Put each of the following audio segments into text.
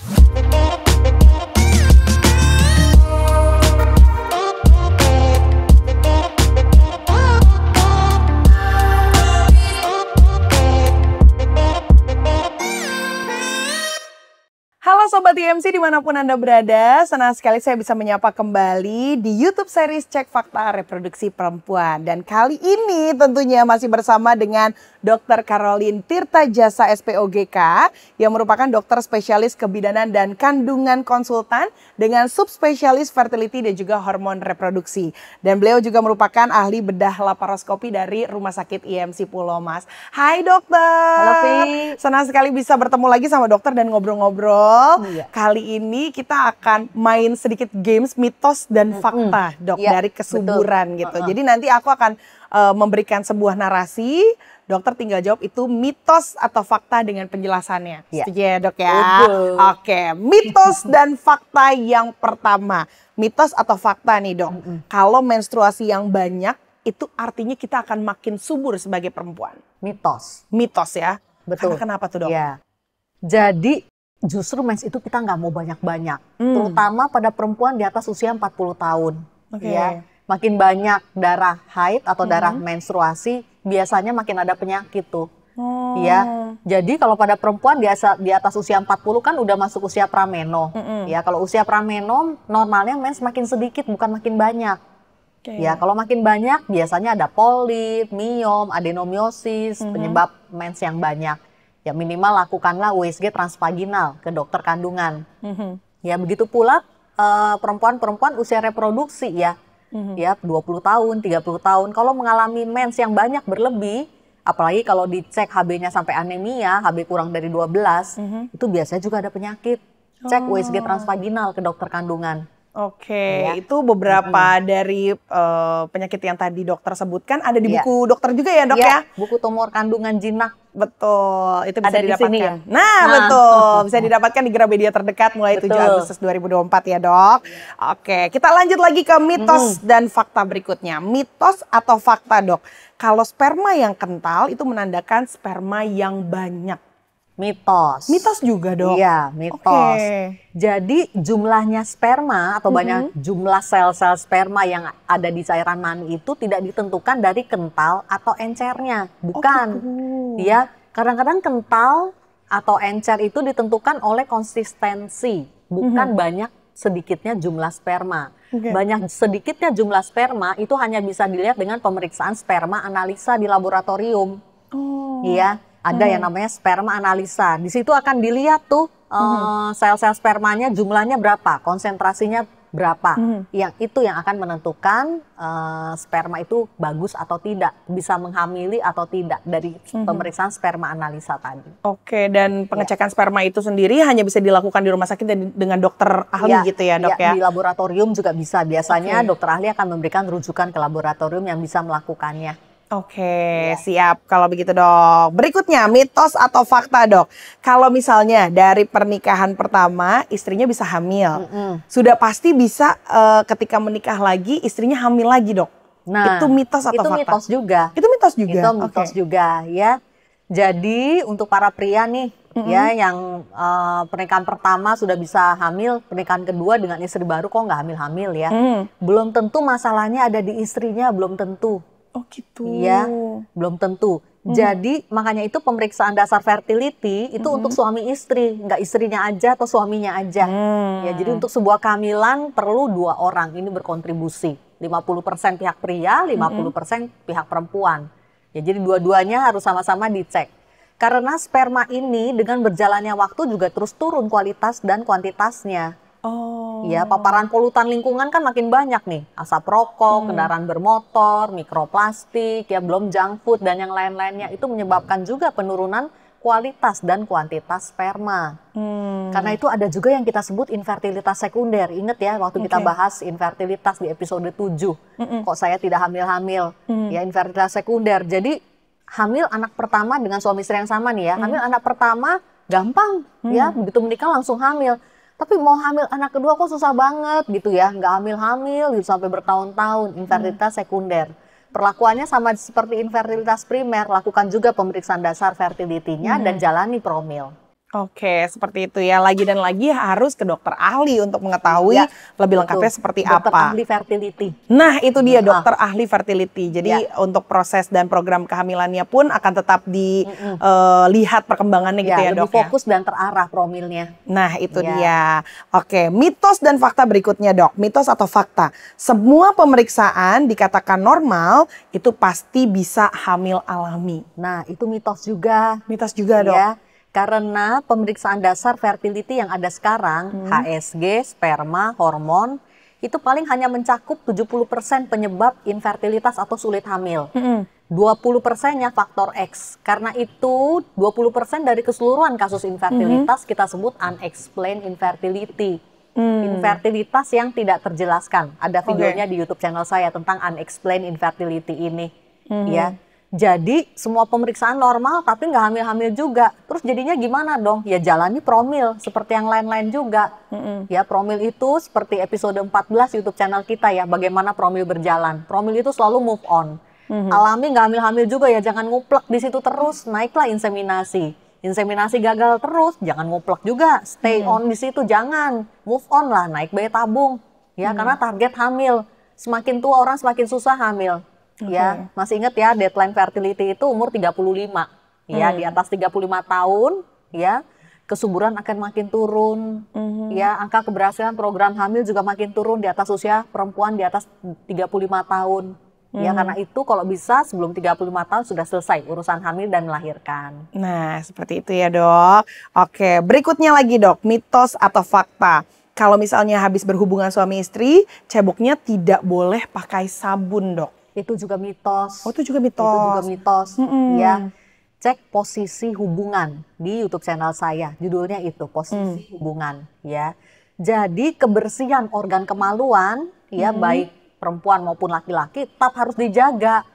Halo Sobat IMC dimanapun Anda berada, senang sekali saya bisa menyapa kembali di YouTube series Cek Fakta Reproduksi Perempuan. Dan kali ini tentunya masih bersama dengan Dr. Caroline Tirtajasa SPOGK yang merupakan dokter spesialis kebidanan dan kandungan konsultan dengan subspesialis fertility dan juga hormon reproduksi. Dan beliau juga merupakan ahli bedah laparoskopi dari Rumah Sakit IMC Pulau Mas. Hai dokter. Halo Pi. Senang sekali bisa bertemu lagi sama dokter dan ngobrol-ngobrol. Iya. Kali ini kita akan main sedikit games mitos dan fakta, Dok, Iya, dari kesuburan betul. gitu. Jadi nanti aku akan memberikan sebuah narasi, dokter tinggal jawab itu mitos atau fakta dengan penjelasannya. Iya. Setuju ya, Dok ya? Betul. Oke, mitos dan fakta yang pertama. Mitos atau fakta nih, Dok. Kalau menstruasi yang banyak itu artinya kita akan makin subur sebagai perempuan. Mitos. Mitos ya. Betul. Karena kenapa tuh, Dok? Ya. Jadi justru mens itu kita nggak mau banyak-banyak. Terutama pada perempuan di atas usia 40 tahun. Oke. Ya. Makin banyak darah haid atau darah menstruasi, biasanya makin ada penyakit tuh. Oh. Ya. Jadi kalau pada perempuan di atas usia 40 kan udah masuk usia prameno. Ya, kalau usia prameno normalnya mens makin sedikit bukan makin banyak. Oke. Ya, kalau makin banyak biasanya ada polip, miom, adenomiosis, penyebab mens yang banyak. Ya minimal lakukanlah USG transvaginal ke dokter kandungan. Ya begitu pula perempuan-perempuan usia reproduksi ya. Ya 20 tahun, 30 tahun kalau mengalami mens yang banyak berlebih, apalagi kalau dicek HB-nya sampai anemia, HB kurang dari 12, itu biasanya juga ada penyakit. Cek USG transvaginal ke dokter kandungan. Oke, Ya. itu beberapa dari penyakit yang tadi dokter sebutkan ada di Iya. buku dokter juga ya, Dok ya? Ya, buku tumor kandungan jinak. Betul, itu bisa Ada di didapatkan. sini ya? Nah, betul, bisa didapatkan di Gramedia terdekat mulai 7 Betul. Agustus 2024 ya, Dok. Oke, kita lanjut lagi ke mitos dan fakta berikutnya. Mitos atau fakta, Dok? Kalau sperma yang kental itu menandakan sperma yang banyak. Mitos. Mitos juga, Dok? Iya, mitos. Oke. Jadi jumlahnya sperma atau banyak jumlah sel-sel sperma yang ada di cairan mani itu tidak ditentukan dari kental atau encernya, bukan. Ya, kadang-kadang kental atau encer itu ditentukan oleh konsistensi, bukan banyak sedikitnya jumlah sperma. Oke. Banyak sedikitnya jumlah sperma itu hanya bisa dilihat dengan pemeriksaan sperma analisa di laboratorium. Oh. Iya, ada yang namanya sperma analisa. Di situ akan dilihat tuh sel-sel spermanya jumlahnya berapa, konsentrasinya berapa. Yang itu yang akan menentukan sperma itu bagus atau tidak, bisa menghamili atau tidak dari pemeriksaan sperma analisa tadi. Oke, dan pengecekan sperma itu sendiri hanya bisa dilakukan di rumah sakit dan dengan dokter ahli gitu ya, Dok ya? Di laboratorium juga bisa. Biasanya dokter ahli akan memberikan rujukan ke laboratorium yang bisa melakukannya. Oke, siap kalau begitu, Dok. Berikutnya, mitos atau fakta, Dok. Kalau misalnya dari pernikahan pertama istrinya bisa hamil, sudah pasti bisa ketika menikah lagi istrinya hamil lagi, Dok. Nah, itu mitos atau itu fakta? mitos juga. Itu mitos juga. Itu mitos Oke. juga ya. Jadi untuk para pria nih ya yang pernikahan pertama sudah bisa hamil, pernikahan kedua dengan istri baru kok nggak hamil-hamil ya. Belum tentu masalahnya ada di istrinya, belum tentu. Oh gitu. Iya, belum tentu. Jadi makanya itu pemeriksaan dasar fertility itu untuk suami istri, nggak istrinya aja atau suaminya aja. Ya, jadi untuk sebuah kehamilan perlu 2 orang ini berkontribusi. 50% pihak pria, 50% pihak perempuan. Ya, jadi dua-duanya harus sama-sama dicek. Karena sperma ini dengan berjalannya waktu juga terus turun kualitas dan kuantitasnya. Oh. Ya, paparan polutan lingkungan kan makin banyak nih. Asap rokok, kendaraan bermotor, mikroplastik, ya belum junk food dan yang lain-lainnya itu menyebabkan juga penurunan kualitas dan kuantitas sperma. Karena itu ada juga yang kita sebut infertilitas sekunder. Ingat ya waktu kita bahas infertilitas di episode 7. Kok saya tidak hamil-hamil? Ya, infertilitas sekunder. Jadi hamil anak pertama dengan suami istri yang sama nih ya. Hamil anak pertama gampang ya, begitu menikah langsung hamil. Tapi mau hamil anak kedua kok susah banget gitu ya, nggak hamil-hamil gitu sampai bertahun-tahun, infertilitas sekunder. Perlakuannya sama seperti infertilitas primer, lakukan juga pemeriksaan dasar fertility-nya dan jalani promil. Oke, seperti itu ya. Lagi dan lagi harus ke dokter ahli untuk mengetahui Ya, lebih betul. lengkapnya seperti Dokter apa. ahli fertility. Nah, itu dia dokter ahli fertility. Jadi Ya. untuk proses dan program kehamilannya pun akan tetap dilihat perkembangannya gitu ya, lebih Dok ya. fokus dan terarah promilnya. Nah, itu Ya. dia. Oke, mitos dan fakta berikutnya, Dok. Mitos atau fakta? Semua pemeriksaan dikatakan normal itu pasti bisa hamil alami. Nah, itu mitos juga. Mitos juga, Dok. Ya, karena pemeriksaan dasar fertility yang ada sekarang, HSG, sperma, hormon, itu paling hanya mencakup 70% penyebab infertilitas atau sulit hamil. 20%-nya faktor X. Karena itu 20% dari keseluruhan kasus infertilitas kita sebut unexplained infertility. Infertilitas yang tidak terjelaskan. Ada videonya di YouTube channel saya tentang unexplained infertility ini. Ya. Jadi semua pemeriksaan normal tapi nggak hamil-hamil juga. Terus jadinya gimana dong? Ya jalani promil seperti yang lain-lain juga. Ya promil itu seperti episode 14 YouTube channel kita ya. Bagaimana promil berjalan. Promil itu selalu move on. Alami nggak hamil-hamil juga ya. Jangan nguplek di situ terus. Naiklah inseminasi. Inseminasi gagal terus. Jangan nguplek juga. Stay on di situ. Jangan. Move on lah. Naik bayi tabung. Ya karena target hamil. Semakin tua orang semakin susah hamil. Ya, masih ingat ya deadline fertility itu umur 35. Ya, di atas 35 tahun, ya, kesuburan akan makin turun. Ya, angka keberhasilan program hamil juga makin turun di atas usia perempuan di atas 35 tahun. Ya, karena itu kalau bisa sebelum 35 tahun sudah selesai urusan hamil dan melahirkan. Nah, seperti itu ya, Dok. Oke, berikutnya lagi, Dok, mitos atau fakta. Kalau misalnya habis berhubungan suami istri, ceboknya tidak boleh pakai sabun, Dok. Itu juga mitos. Oh, itu juga mitos. Itu juga mitos. Ya, cek posisi hubungan di YouTube channel saya. Judulnya itu posisi hubungan. Ya, jadi kebersihan organ kemaluan, ya baik perempuan maupun laki-laki, tetap harus dijaga.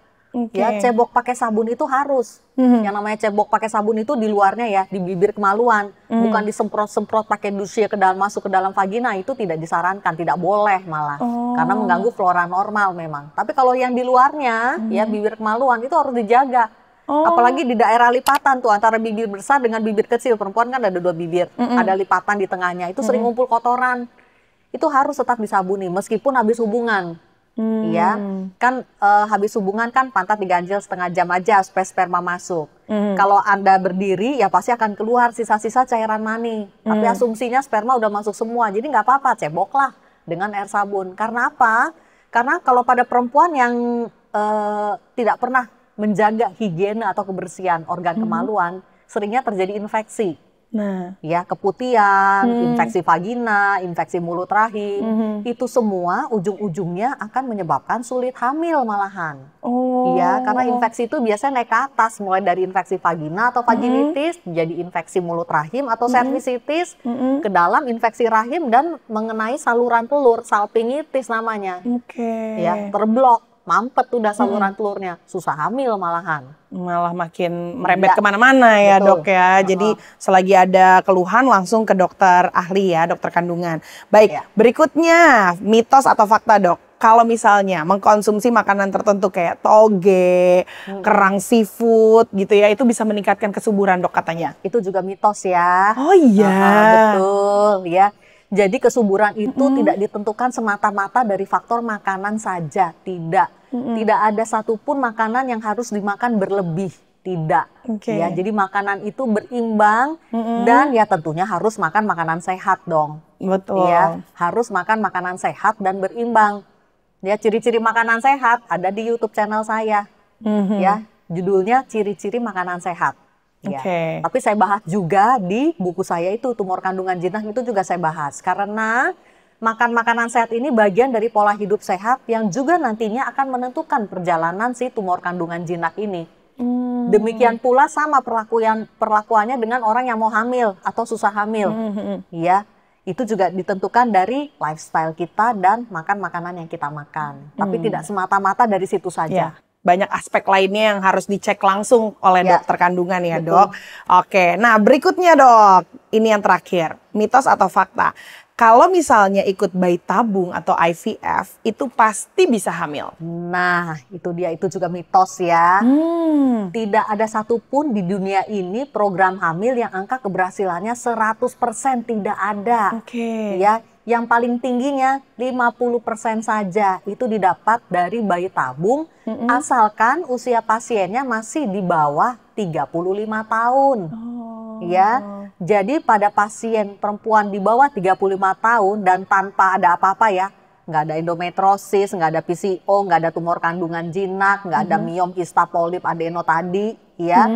Ya, cebok pakai sabun itu harus. Yang namanya cebok pakai sabun itu di luarnya ya, di bibir kemaluan, bukan disemprot-semprot pakai douche ke dalam masuk ke dalam vagina, itu tidak disarankan, tidak boleh malah. Karena mengganggu flora normal memang. Tapi kalau yang di luarnya, ya bibir kemaluan itu harus dijaga. Apalagi di daerah lipatan tuh antara bibir besar dengan bibir kecil. Perempuan kan ada 2 bibir, ada lipatan di tengahnya. Itu sering ngumpul kotoran. Itu harus tetap disabuni meskipun habis hubungan. Ya, kan habis hubungan kan pantat diganjel setengah jam aja supaya sperma masuk. Kalau Anda berdiri ya pasti akan keluar sisa-sisa cairan mani. Tapi asumsinya sperma udah masuk semua, jadi nggak apa-apa, ceboklah dengan air sabun. Karena apa? Karena kalau pada perempuan yang tidak pernah menjaga higiene atau kebersihan organ kemaluan, seringnya terjadi infeksi. Nah, ya keputihan, infeksi vagina, infeksi mulut rahim, itu semua ujung-ujungnya akan menyebabkan sulit hamil malahan. Ya, karena infeksi itu biasanya naik ke atas, mulai dari infeksi vagina atau vaginitis, jadi infeksi mulut rahim atau cervicitis, ke dalam infeksi rahim dan mengenai saluran telur, salpingitis namanya. Ya, terblok. Mampet udah saluran telurnya, susah hamil malahan. Malah makin merembet kemana-mana ya. Betul. Dok ya. Jadi selagi ada keluhan langsung ke dokter ahli ya, dokter kandungan. Baik, berikutnya mitos atau fakta, Dok. Kalau misalnya mengkonsumsi makanan tertentu kayak toge, kerang seafood gitu ya, itu bisa meningkatkan kesuburan, Dok, katanya. Itu juga mitos ya. Oh iya. Betul ya. Jadi kesuburan itu tidak ditentukan semata-mata dari faktor makanan saja, tidak. Tidak ada satupun makanan yang harus dimakan berlebih, tidak. Ya, jadi makanan itu berimbang dan ya tentunya harus makan makanan sehat dong. Betul. Ya, harus makan makanan sehat dan berimbang. Ya, ciri-ciri makanan sehat ada di YouTube channel saya. Ya, judulnya ciri-ciri makanan sehat. Ya. Tapi saya bahas juga di buku saya itu tumor kandungan jinak, itu juga saya bahas karena makan makanan sehat ini bagian dari pola hidup sehat yang juga nantinya akan menentukan perjalanan si tumor kandungan jinak ini. Demikian pula sama perlakuannya dengan orang yang mau hamil atau susah hamil. Ya, itu juga ditentukan dari lifestyle kita dan makan makanan yang kita makan. Tapi tidak semata-mata dari situ saja. Banyak aspek lainnya yang harus dicek langsung oleh dokter kandungan ya, Dok. Oke, nah berikutnya, Dok. Ini yang terakhir, mitos atau fakta. kalau misalnya ikut bayi tabung atau IVF, itu pasti bisa hamil. Nah, itu dia, itu juga mitos ya. Tidak ada satupun di dunia ini program hamil yang angka keberhasilannya 100%, tidak ada. Oke. Ya, yang paling tingginya 50% saja itu didapat dari bayi tabung, asalkan usia pasiennya masih di bawah 35 tahun. Ya, jadi pada pasien perempuan di bawah 35 tahun dan tanpa ada apa-apa ya, nggak ada endometriosis, nggak ada PCO, nggak ada tumor kandungan jinak, nggak ada miom, kista, polip, adeno tadi, ya,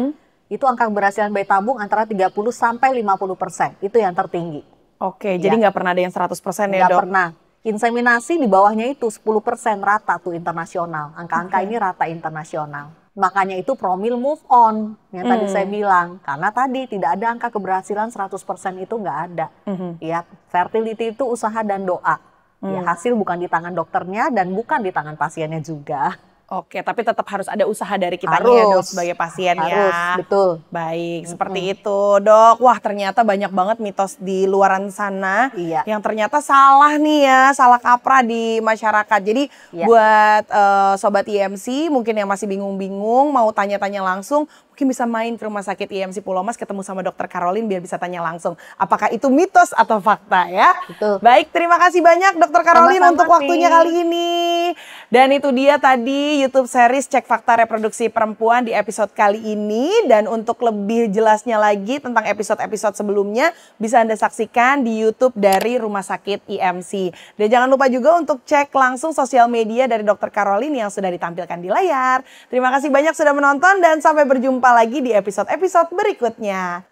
itu angka keberhasilan bayi tabung antara 30 sampai 50%, itu yang tertinggi. Oke, jadi nggak pernah ada yang 100% ya, Nggak Dok? pernah. Inseminasi di bawahnya itu 10% rata tuh internasional. Angka-angka ini rata internasional. Makanya itu promil move on yang tadi saya bilang. Karena tadi tidak ada angka keberhasilan 100% itu nggak ada. Ya, fertility itu usaha dan doa. Ya, hasil bukan di tangan dokternya dan bukan di tangan pasiennya juga. Oke, tapi tetap harus ada usaha dari kitanya ya, Dok, sebagai pasien harus, ya. betul. Baik, seperti itu, Dok. Wah, ternyata banyak banget mitos di luaran sana yang ternyata salah nih ya, salah kaprah di masyarakat. Jadi buat Sobat IMC mungkin yang masih bingung-bingung, mau tanya-tanya langsung, mungkin bisa main ke Rumah Sakit IMC Pulau Mas, ketemu sama Dokter Caroline biar bisa tanya langsung. Apakah itu mitos atau fakta ya? Betul. Baik, terima kasih banyak Dokter Caroline untuk waktunya kali ini. Dan itu dia tadi YouTube series Cek Fakta Reproduksi Perempuan di episode kali ini. Dan untuk lebih jelasnya lagi tentang episode-episode sebelumnya bisa Anda saksikan di YouTube dari Rumah Sakit IMC. Dan jangan lupa juga untuk cek langsung sosial media dari Dokter Caroline yang sudah ditampilkan di layar. Terima kasih banyak sudah menonton dan sampai berjumpa lagi di episode-episode berikutnya.